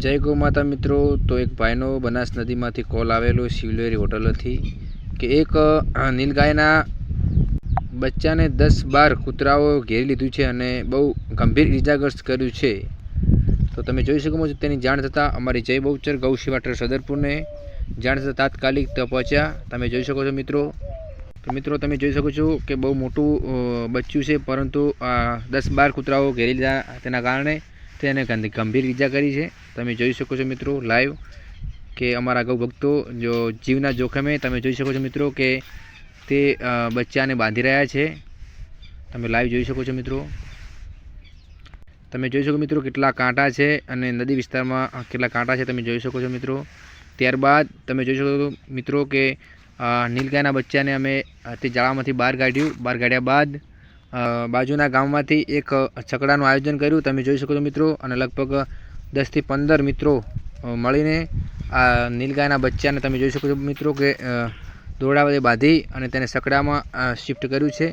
जय गौ माता मित्रों। तो एक भाईनो बनास नदी में कॉल आवेलो शिवलेरी होटल थी कि एक नीलगायना बच्चा ने 10-12 कूतराओ घेरी लीधुं छे अने बहु गंभीर इजाग्रस्त कर्युं छे। तो तमे जोई शको छो तेनी जाण थता अमारी जय बहुचर गौ सेवा ट्रस्ट सदरपुर ने जाण थता तात्कालिक पहोंच्या। तमे जोई शको छो मित्रों। तो मित्रों तमे जोई शको छो कि बहु मोटुं बच्चुं छे, परंतु 10-12 कूतराओ घेरी लीधा तेना कारणे तेने गंभीर ईजा करी है। तमे जोई शको छो मित्रों लाइव के अमारा गौ भक्तों जो जीवना जोखमे तमे जोई शको छो मित्रों के ते बच्चा ने बांधी रह्या छे। तमे लाइव जोई शको छो मित्रों। तमे जोई शको मित्रों केटला कांटा छे अने नदी विस्तारमां केटला कांटा छे तमे जोई शको छो मित्रों। त्यारबाद तमे जोई शको मित्रों के नीलगायना बच्चा ने अमे ते जाळामांथी बहार काढ्युं। बहार काढ्या बाद बाजुना गाममांथी एक छकड़ानुं आयोजन कर्युं। तमे जोई शको छो मित्रों अने लगभग 10 થી 15 मित्रों मळीने आ नीलगायना बच्चाने तमे जोई शको छो मित्रों के दोरड़ा वडे बांधी अने तेने छकड़ामां शिफ्ट कर्युं छे।